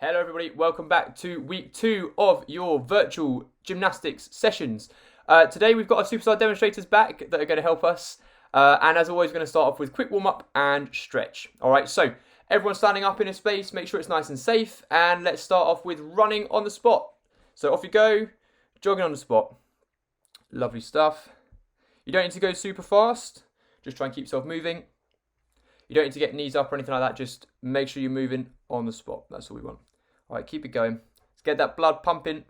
Hello everybody, welcome back to week 2 of your virtual gymnastics sessions. Today we've got our superstar demonstrators back that are going to help us. And as always, we're going to start off with quick warm-up and stretch. Alright, so everyone standing up in a space, make sure it's nice and safe. And let's start off with running on the spot. So off you go, jogging on the spot. Lovely stuff. You don't need to go super fast, just try and keep yourself moving. You don't need to get knees up or anything like that, just make sure you're moving on the spot. That's all we want. Alright, keep it going. Let's get that blood pumping.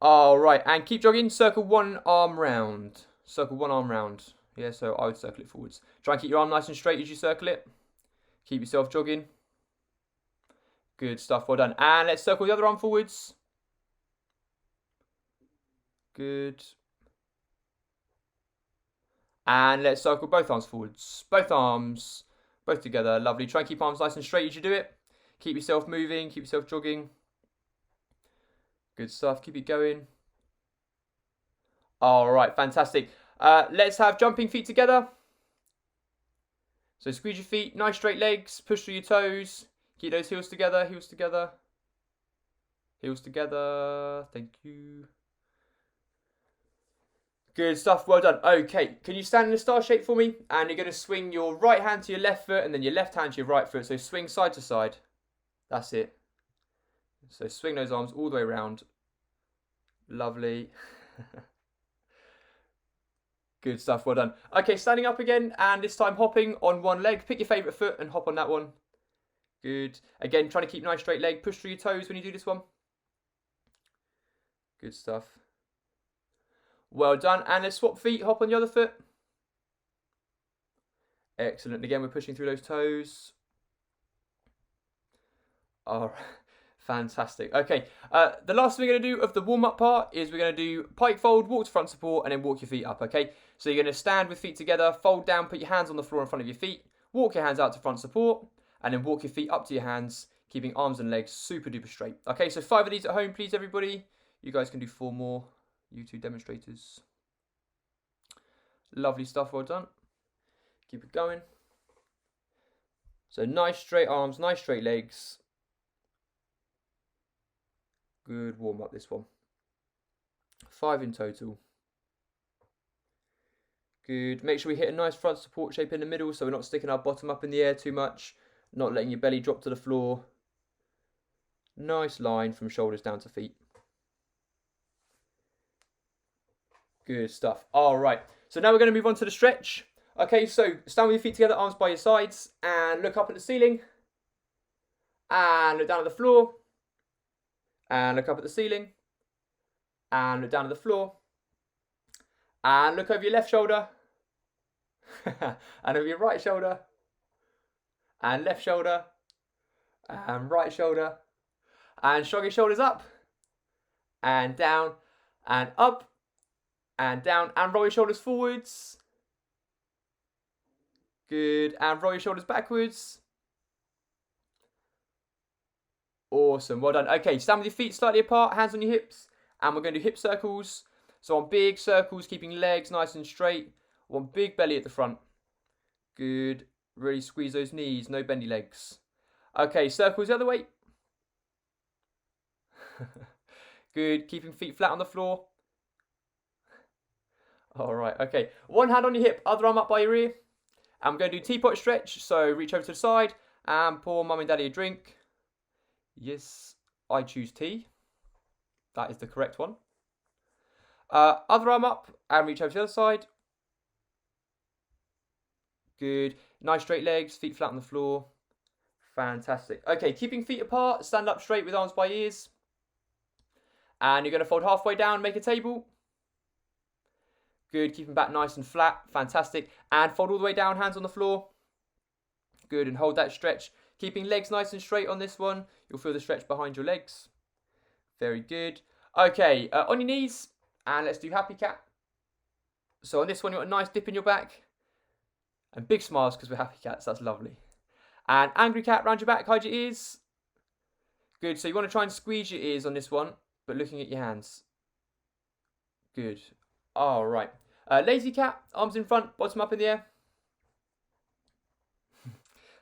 Alright, and keep jogging. Circle one arm round. Circle one arm round. Yeah, so I would circle it forwards. Try and keep your arm nice and straight as you circle it. Keep yourself jogging. Good stuff, well done. And let's circle the other arm forwards. Good. And let's circle both arms forwards. Both arms, both together. Lovely. Try and keep arms nice and straight as you do it. Keep yourself moving, keep yourself jogging. Good stuff, keep it going. Alright, fantastic. Let's have jumping feet together. So squeeze your feet, nice straight legs, push through your toes. Keep those heels together, heels together. Heels together, thank you. Good stuff, well done. Okay, can you stand in a star shape for me? And you're going to swing your right hand to your left foot and then your left hand to your right foot. So swing side to side. That's it. So swing those arms all the way around. Lovely. Good stuff, well done. Okay, standing up again, and this time hopping on one leg. Pick your favourite foot and hop on that one. Good. Again, trying to keep nice straight leg. Push through your toes when you do this one. Good stuff. Well done. And let's swap feet. Hop on the other foot. Excellent. Again, we're pushing through those toes. All right. Fantastic. Okay, the last thing we're going to do of the warm-up part is we're going to do pike fold, walk to front support, and then walk your feet up, okay? So you're going to stand with feet together, fold down, put your hands on the floor in front of your feet, walk your hands out to front support, and then walk your feet up to your hands, keeping arms and legs super duper straight. Okay, so 5 of these at home, please, everybody. You guys can do 4 more, you two demonstrators. Lovely stuff, well done. Keep it going. So nice straight arms, nice straight legs. Good warm up this one. 5 in total. Good. Make sure we hit a nice front support shape in the middle so we're not sticking our bottom up in the air too much. Not letting your belly drop to the floor. Nice line from shoulders down to feet. Good stuff. Alright. So now we're going to move on to the stretch. Okay, so stand with your feet together, arms by your sides, and look up at the ceiling. And look down at the floor. And look up at the ceiling. And look down at the floor. And look over your left shoulder. And over your right shoulder. And left shoulder. And right shoulder. And shrug your shoulders up. And down. And up. And down. And roll your shoulders forwards. Good. And roll your shoulders backwards. Awesome, well done. Okay, stand with your feet slightly apart, hands on your hips, and we're going to do hip circles. So on big circles, keeping legs nice and straight. One big belly at the front. Good. Really squeeze those knees, no bendy legs. Okay, circles the other way. Good, keeping feet flat on the floor. Alright, okay. One hand on your hip, other arm up by your ear. And we're going to do teapot stretch, so reach over to the side and pour mum and daddy a drink. Yes, I choose tea. That is the correct one. Other arm up and reach over to the other side. Good. Nice straight legs, feet flat on the floor. Fantastic. Okay, keeping feet apart, stand up straight with arms by ears. And you're going to fold halfway down, make a table. Good, keeping back nice and flat. Fantastic. And fold all the way down, hands on the floor. Good, and hold that stretch. Keeping legs nice and straight on this one. You'll feel the stretch behind your legs. Very good. Okay, on your knees. And let's do happy cat. So on this one, you want a nice dip in your back. And big smiles because we're happy cats. That's lovely. And angry cat, round your back, hide your ears. Good, so you want to try and squeeze your ears on this one, but looking at your hands. Good. All right. Lazy cat, arms in front, bottom up in the air.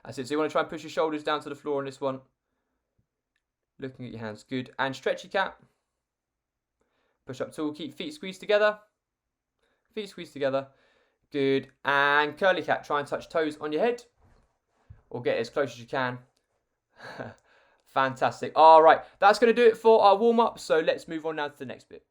That's it. So you want to try and push your shoulders down to the floor on this one. Looking at your hands. Good. And stretchy cat. Push up tall. Keep feet squeezed together. Feet squeezed together. Good. And curly cat. Try and touch toes on your head. Or get as close as you can. Fantastic. All right. That's going to do it for our warm-up. So let's move on now to the next bit.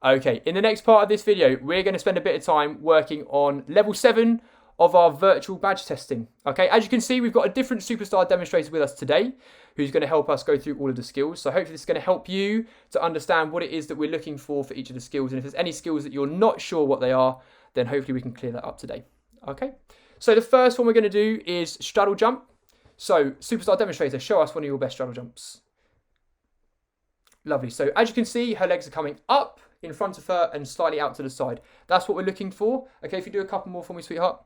Okay, in the next part of this video, we're going to spend a bit of time working on level 7 of our virtual badge testing. Okay, as you can see, we've got a different superstar demonstrator with us today who's going to help us go through all of the skills. So hopefully this is going to help you to understand what it is that we're looking for each of the skills. And if there's any skills that you're not sure what they are, then hopefully we can clear that up today. Okay, so the first one we're going to do is straddle jump. So superstar demonstrator, show us one of your best straddle jumps. Lovely. So as you can see, her legs are coming up in front of her and slightly out to the side. That's what we're looking for. Okay, if you do a couple more for me, sweetheart.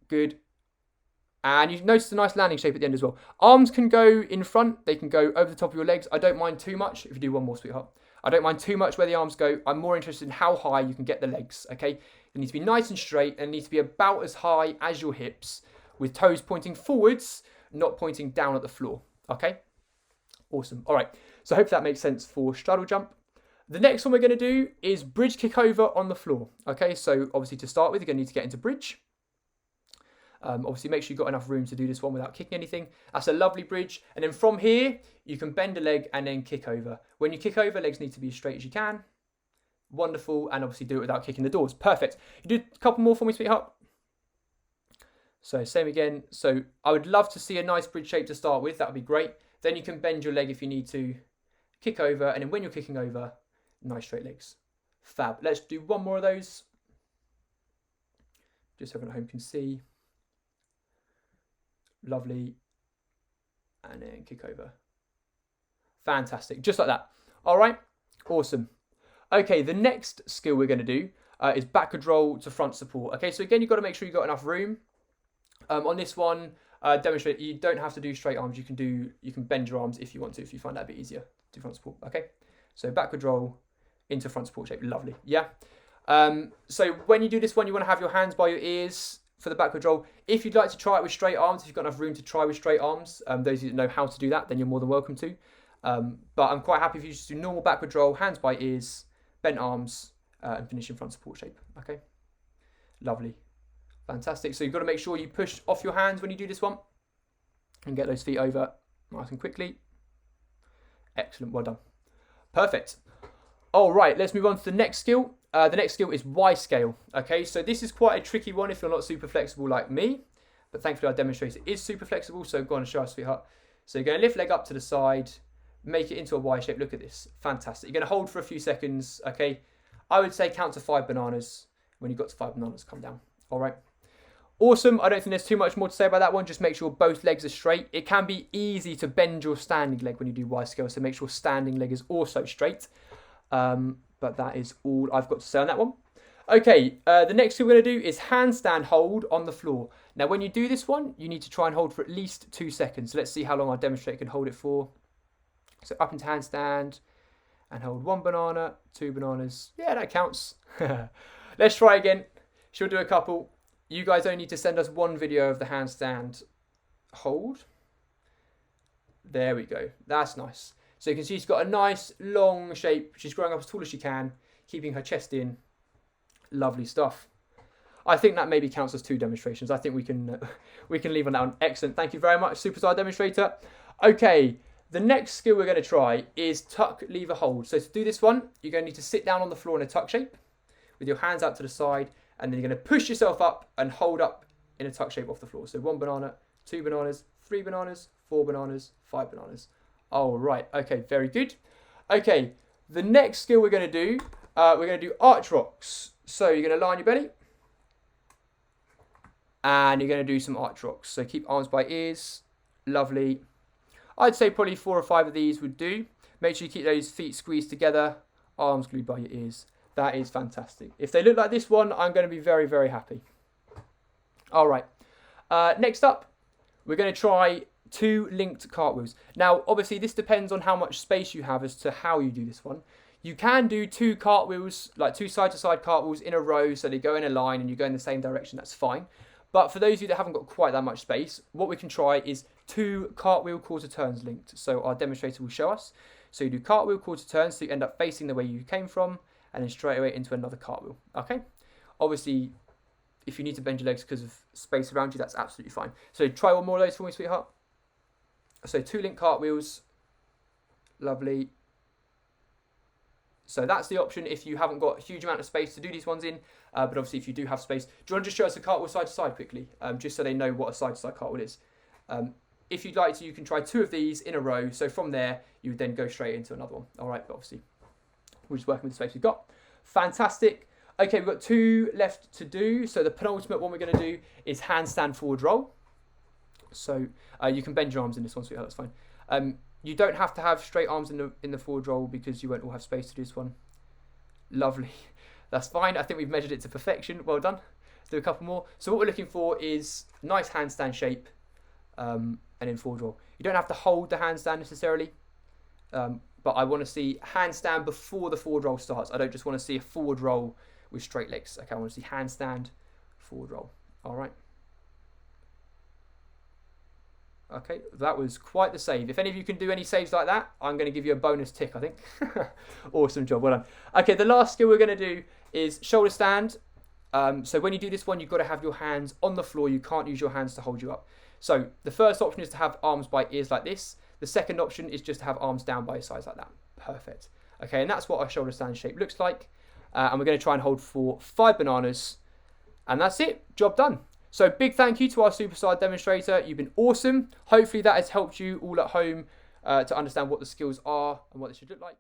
Good. And you notice a nice landing shape at the end as well. Arms can go in front. They can go over the top of your legs. I don't mind too much if you do one more, sweetheart. I don't mind too much where the arms go. I'm more interested in how high you can get the legs, okay? They need to be nice and straight and need to be about as high as your hips with toes pointing forwards, not pointing down at the floor, okay? Awesome. All right. So I hope that makes sense for straddle jump. The next one we're going to do is bridge kick over on the floor. Okay, so obviously to start with, you're going to need to get into bridge. Obviously make sure you've got enough room to do this one without kicking anything. That's a lovely bridge. And then from here, you can bend a leg and then kick over. When you kick over, legs need to be as straight as you can. Wonderful. And obviously do it without kicking the doors. Perfect. You do a couple more for me, sweetheart. So same again. So I would love to see a nice bridge shape to start with. That would be great. Then you can bend your leg if you need to, kick over, and then when you're kicking over, nice straight legs. Fab. Let's do one more of those. Just so everyone at home can see. Lovely. And then kick over. Fantastic. Just like that. All right. Awesome. Okay, the next skill we're going to do is backward roll to front support. Okay, so again, you've got to make sure you've got enough room. On this one, demonstrate, you don't have to do straight arms. You can bend your arms if you want to, if you find that a bit easier. Do front support. Okay, so backward roll into front support shape. Lovely. Yeah. So when you do this one, you want to have your hands by your ears for the backward roll. If you'd like to try it with straight arms, if you've got enough room to try with straight arms, those of you that know how to do that, then you're more than welcome to. But I'm quite happy if you just do normal backward roll, hands by ears, bent arms, and finish in front support shape. Okay, lovely. Fantastic. So you've got to make sure you push off your hands when you do this one and get those feet over nice and quickly. Excellent. Well done. Perfect. All right, let's move on to the next skill. The next skill is Y scale. Okay, so this is quite a tricky one if you're not super flexible like me, but thankfully our demonstrator is super flexible. So go on and show us, sweetheart. So you're going to lift leg up to the side, make it into a Y shape. Look at this. Fantastic. You're going to hold for a few seconds. Okay, I would say count to 5 bananas. When you've got to 5 bananas, come down. All right. Awesome. I don't think there's too much more to say about that one. Just make sure both legs are straight. It can be easy to bend your standing leg when you do Y scale, so make sure standing leg is also straight. But that is all I've got to say on that one. Okay, the next thing we're going to do is handstand hold on the floor. Now, when you do this one, you need to try and hold for at least 2 seconds. So let's see how long our demonstrator can hold it for. So up into handstand and hold 1 banana, 2 bananas. Yeah, that counts. Let's try again. She'll do a couple. You guys only need to send us 1 video of the handstand hold. There we go. That's nice. So you can see she's got a nice long shape. She's growing up as tall as she can, keeping her chest in. Lovely stuff. I think that maybe counts as 2 demonstrations. I think we can leave on that one. Excellent. Thank you very much, Superstar Demonstrator. Okay, the next skill we're going to try is tuck, lever, hold. So to do this one, you're going to need to sit down on the floor in a tuck shape with your hands out to the side. And then you're going to push yourself up and hold up in a tuck shape off the floor. So 1 banana, 2 bananas, 3 bananas, 4 bananas, 5 bananas. All right. Okay, very good. Okay, the next skill we're going to do, arch rocks. So you're going to lie on your belly. And you're going to do some arch rocks. So keep arms by ears. Lovely. I'd say probably 4 or 5 of these would do. Make sure you keep those feet squeezed together. Arms glued by your ears. That is fantastic. If they look like this one, I'm going to be very, very happy. All right. Next up, we're going to try 2 linked cartwheels. Now, obviously, this depends on how much space you have as to how you do this one. You can do 2 cartwheels, like 2 side-to-side cartwheels in a row, so they go in a line and you go in the same direction. That's fine. But for those of you that haven't got quite that much space, what we can try is 2 cartwheel quarter turns linked. So our demonstrator will show us. So you do cartwheel quarter turns, so you end up facing the way you came from, and then straight away into another cartwheel. Okay? Obviously, if you need to bend your legs because of space around you, that's absolutely fine. So try one more of those for me, sweetheart. So 2 link cartwheels. Lovely. So that's the option if you haven't got a huge amount of space to do these ones in. But obviously, if you do have space, do you want to just show us a cartwheel side to side quickly? Just so they know what a side to side cartwheel is. If you'd like to, you can try 2 of these in a row. So from there, you would then go straight into another one. All right, but obviously, we're just working with the space we've got. Fantastic. Okay, we've got 2 left to do. So the penultimate one we're going to do is handstand forward roll. So you can bend your arms in this one, so that's fine. You don't have to have straight arms in the forward roll because you won't all have space to do this one. Lovely. That's fine. I think we've measured it to perfection. Well done. Let's do a couple more. So what we're looking for is nice handstand shape and then forward roll. You don't have to hold the handstand necessarily, but I want to see handstand before the forward roll starts. I don't just want to see a forward roll with straight legs. Okay, I want to see handstand, forward roll. All right. Okay, that was quite the save. If any of you can do any saves like that, I'm going to give you a bonus tick, I think. Awesome job, well done. Okay, the last skill we're going to do is shoulder stand. So when you do this one, you've got to have your hands on the floor. You can't use your hands to hold you up. So the first option is to have arms by ears like this. The second option is just to have arms down by your sides like that. Perfect. Okay, and that's what our shoulder stand shape looks like. And we're going to try and hold for 5 bananas. And that's it. Job done. So big thank you to our superstar demonstrator. You've been awesome. Hopefully that has helped you all at home to understand what the skills are and what they should look like.